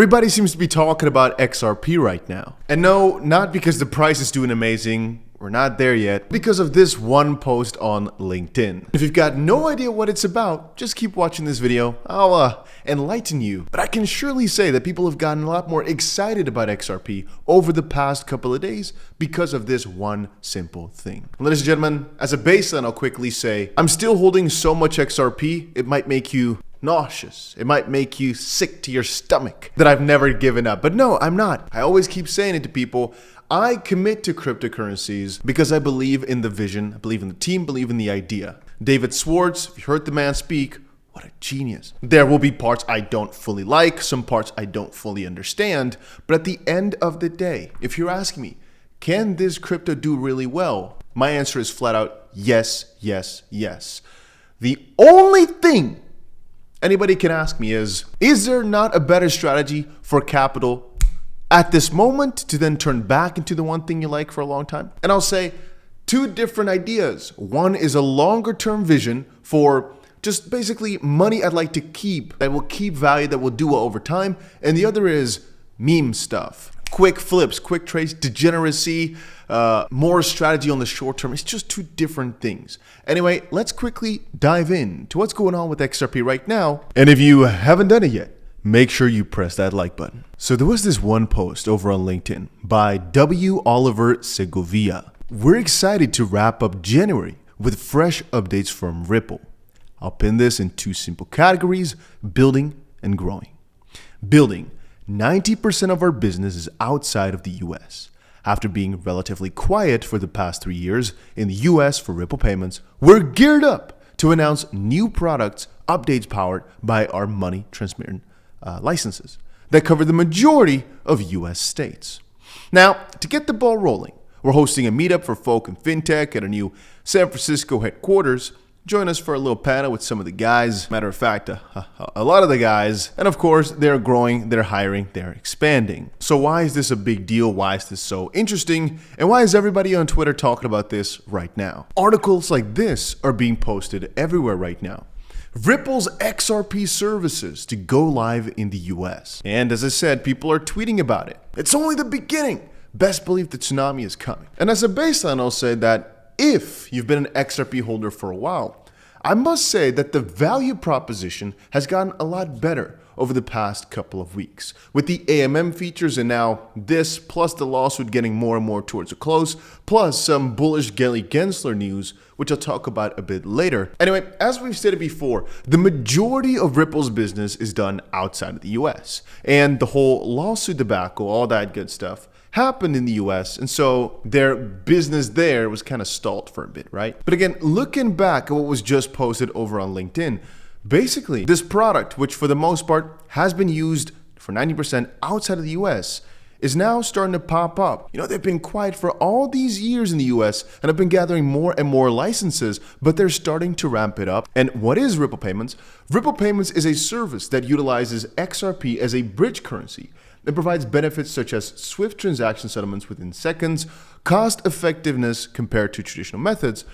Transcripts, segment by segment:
Everybody seems to be talking about XRP right now. And no, not because the price is doing amazing. We're not there yet, because of this one post on LinkedIn. If you've got no idea what it's about, just keep watching this video. I'll enlighten you. But I can surely say that people have gotten a lot more excited about XRP over the past couple of days because of this one simple thing. Ladies and gentlemen, as a baseline, I'll quickly say, I'm still holding so much XRP, it might make you nauseous. It might make you sick to your stomach that I've never given up. But no, I'm not. I always keep saying it to people. I commit to cryptocurrencies because I believe in the vision, I believe in the team, believe in the idea. David Schwartz, if you heard the man speak, what a genius. There will be parts I don't fully like, some parts I don't fully understand, but at the end of the day, if you're asking me, can this crypto do really well? My answer is flat out yes, yes, yes. The only thing anybody can ask me is there not a better strategy for capital at this moment to then turn back into the one thing you like for a long time? And I'll say two different ideas. One is a longer term vision for just basically money I'd like to keep, that will keep value, that will do well over time. And the other is meme stuff. Quick flips, quick trades, degeneracy, more strategy on the short term. It's just two different things. Anyway, let's quickly dive in to what's going on with XRP right now. And if you haven't done it yet, make sure you press that like button. So there was this one post over on LinkedIn by 𝗕𝗪𝗀𝗀𝗀𝗀. We're excited to wrap up January with fresh updates from Ripple. I'll pin this in two simple categories: building and growing. Building. 90% of our business is outside of the US. After being relatively quiet for the past 3 years in the US for Ripple payments, we're geared up to announce new products, updates powered by our money transmitter licenses that cover the majority of US states. Now, to get the ball rolling, we're hosting a meetup for folk in fintech at our new San Francisco headquarters. Join us for a little panel with some of the guys. Matter of fact, a lot of the guys. And of course, they're growing, they're hiring, they're expanding. So why is this a big deal? Why is this so interesting? And why is everybody on Twitter talking about this right now? Articles like this are being posted everywhere right now. Ripple's XRP services to go live in the US. And as I said, people are tweeting about it. It's only the beginning. Best believe the tsunami is coming. And as a baseline, I'll say that if you've been an XRP holder for a while, I must say that the value proposition has gotten a lot better over the past couple of weeks. With the AMM features and now this, plus the lawsuit getting more and more towards a close, plus some bullish 𝗕𝗪𝗀𝗀𝗀𝗀 news, which I'll talk about a bit later. Anyway, as we've stated before, the majority of Ripple's business is done outside of the US. And the whole lawsuit debacle, all that good stuff, happened in the US, and so their business there was kind of stalled for a bit, right? But again, looking back at what was just posted over on LinkedIn, basically this product, which for the most part has been used for 90% outside of the US, is now starting to pop up. You know, they've been quiet for all these years in the US and have been gathering more and more licenses, but they're starting to ramp it up. And what is Ripple Payments? Ripple Payments is a service that utilizes XRP as a bridge currency. It provides benefits such as swift transaction settlements within seconds, cost effectiveness compared to traditional methods,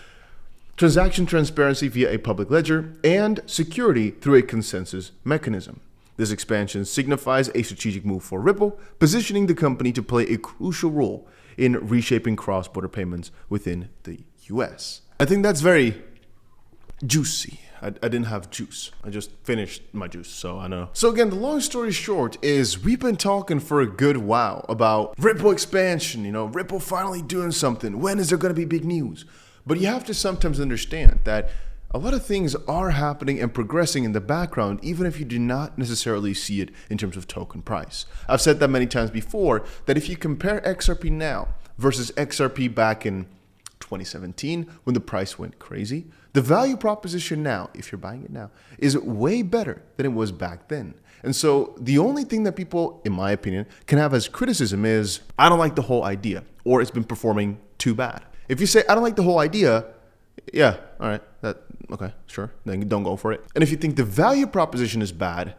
transaction transparency via a public ledger, and security through a consensus mechanism. This expansion signifies a strategic move for Ripple, positioning the company to play a crucial role in reshaping cross-border payments within the US. I think that's very juicy. I didn't have juice. I just finished my juice, so I don't know. So again, the long story short is we've been talking for a good while about Ripple expansion, you know, Ripple finally doing something. When is there going to be big news? But you have to sometimes understand that a lot of things are happening and progressing in the background, even if you do not necessarily see it in terms of token price. I've said that many times before, that if you compare XRP now versus XRP back in 2017, when the price went crazy, the value proposition now, if you're buying it now, is way better than it was back then. And so the only thing that people, in my opinion, can have as criticism is, I don't like the whole idea, or it's been performing too bad. If you say, I don't like the whole idea, yeah, all right, okay, sure, then don't go for it. And if you think the value proposition is bad,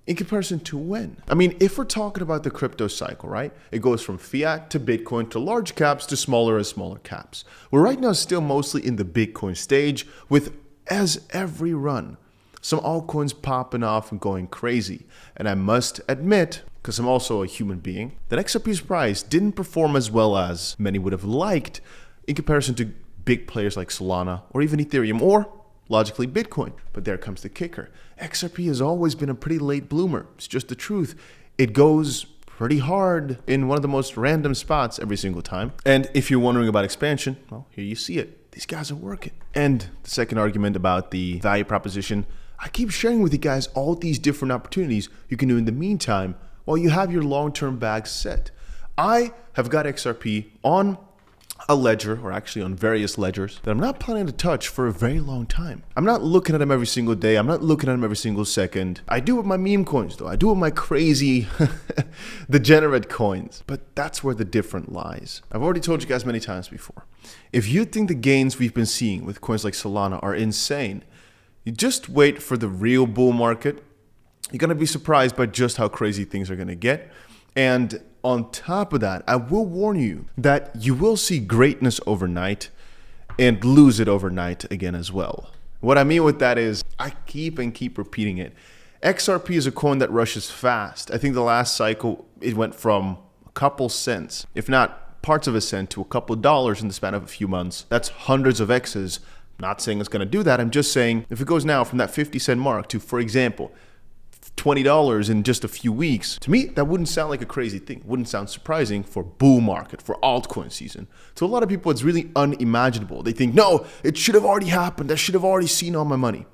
in comparison to when? I mean, if we're talking about the crypto cycle, right? It goes from fiat to Bitcoin to large caps to smaller and smaller caps. We're right now still mostly in the Bitcoin stage with, as every run, some altcoins popping off and going crazy. And I must admit, because I'm also a human being, that XRP's price didn't perform as well as many would have liked in comparison to big players like Solana or even Ethereum or, logically, Bitcoin. But there comes the kicker. XRP has always been a pretty late bloomer. It's just the truth. It goes pretty hard in one of the most random spots every single time. And if you're wondering about expansion, well, here you see it. These guys are working. And the second argument about the value proposition, I keep sharing with you guys all these different opportunities you can do in the meantime while you have your long-term bag set. I have got XRP on a ledger, or actually on various ledgers, that I'm not planning to touch for a very long time. I'm not looking at them every single day. I'm not looking at them every single second. I do with my meme coins though. I do with my crazy degenerate coins. But that's where the difference lies. I've already told you guys many times before. If you think the gains we've been seeing with coins like Solana are insane, you just wait for the real bull market. You're going to be surprised by just how crazy things are going to get. And on top of that, I will warn you that you will see greatness overnight and lose it overnight again as well. What I mean with that is, I keep repeating it. XRP is a coin that rushes fast. I think the last cycle, it went from a couple cents, if not parts of a cent, to a couple of dollars in the span of a few months. That's hundreds of X's. I'm not saying it's going to do that. I'm just saying if it goes now from that 50-cent mark to, for example, $20 in just a few weeks, to me, that wouldn't sound like a crazy thing. It wouldn't sound surprising for bull market, for altcoin season. To a lot of people, it's really unimaginable. They think, no, it should have already happened. I should have already seen all my money.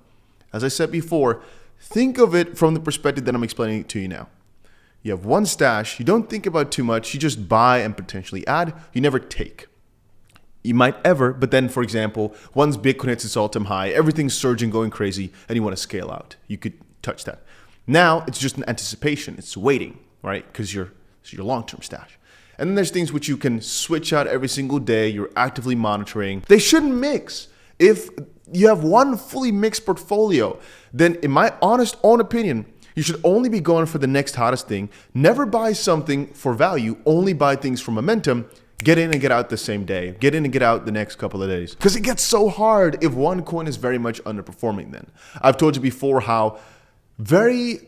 As I said before, think of it from the perspective that I'm explaining it to you now. You have one stash. You don't think about too much. You just buy and potentially add. You never take. You might ever, but then, for example, once Bitcoin hits its all-time high, everything's surging, going crazy, and you want to scale out. You could touch that. Now it's just an anticipation. It's waiting, right? Because it's your long-term stash. And then there's things which you can switch out every single day. You're actively monitoring. They shouldn't mix. If you have one fully mixed portfolio, then in my honest own opinion, you should only be going for the next hottest thing. Never buy something for value. Only buy things for momentum. Get in and get out the same day. Get in and get out the next couple of days. Because it gets so hard if one coin is very much underperforming then. I've told you before how very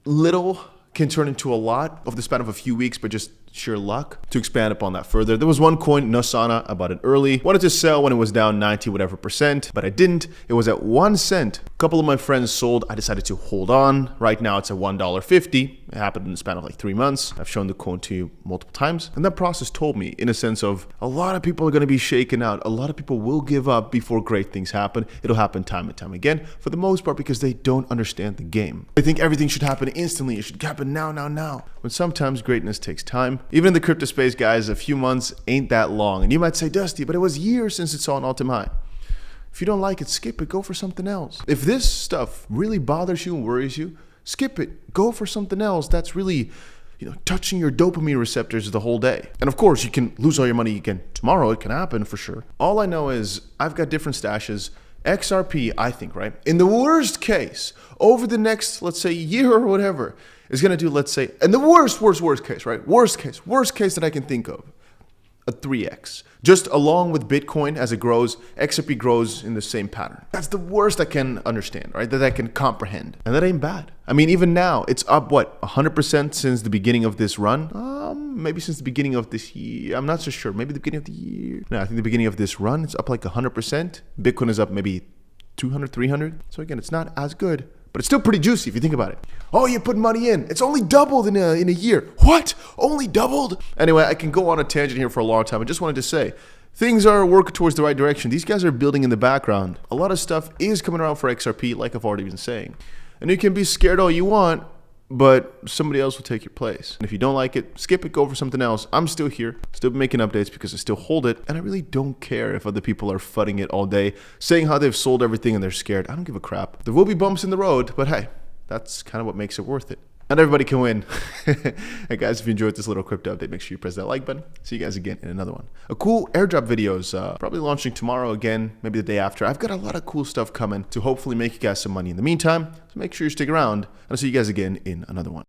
little can turn into a lot of the span of a few weeks, but just sheer luck. To expand upon that further, there was one coin, 𝗬𝗏, I bought it early. Wanted to sell when it was down 90 whatever %, but I didn't. It was at 1 cent. A couple of my friends sold. I decided to hold on. Right now it's at $1.50. It happened in the span of like 3 months. I've shown the coin to you multiple times. And that process told me, in a sense of, a lot of people are going to be shaken out. A lot of people will give up before great things happen. It'll happen time and time again, for the most part, because they don't understand the game. They think everything should happen instantly. It should happen now. When sometimes greatness takes time. Even in the crypto space, guys, a few months ain't that long. And you might say, Dusty, but it was years since it saw an all-time high. If you don't like it, skip it. Go for something else. If this stuff really bothers you and worries you, skip it. Go for something else that's really, touching your dopamine receptors the whole day. And of course, you can lose all your money again tomorrow. It can happen for sure. All I know is I've got different stashes. XRP, I think, right? In the worst case, over the next, let's say, year or whatever, is going to do, let's say, and the worst case, right? Worst case that I can think of, a 3x. Just along with Bitcoin as it grows, XRP grows in the same pattern. That's the worst I can understand, right? That I can comprehend. And that ain't bad. I mean, even now, it's up, 100% since the beginning of this run? Maybe since the beginning of this year. I'm not so sure. Maybe the beginning of the year. No, I think the beginning of this run, it's up like 100%. Bitcoin is up maybe 200, 300. So again, it's not as good, but it's still pretty juicy if you think about it. Oh, you put money in. It's only doubled in a year. What? Only doubled? Anyway, I can go on a tangent here for a long time. I just wanted to say, things are working towards the right direction. These guys are building in the background. A lot of stuff is coming around for XRP, like I've already been saying. And you can be scared all you want, but somebody else will take your place. And if you don't like it, skip it, go for something else. I'm still here, still making updates because I still hold it. And I really don't care if other people are fudding it all day, saying how they've sold everything and they're scared. I don't give a crap. There will be bumps in the road, but hey, that's kind of what makes it worth it. Not everybody can win. Hey guys, if you enjoyed this little crypto update, make sure you press that like button. See you guys again in another one. A cool airdrop video is probably launching tomorrow again, maybe the day after. I've got a lot of cool stuff coming to hopefully make you guys some money in the meantime. So make sure you stick around, and I'll see you guys again in another one.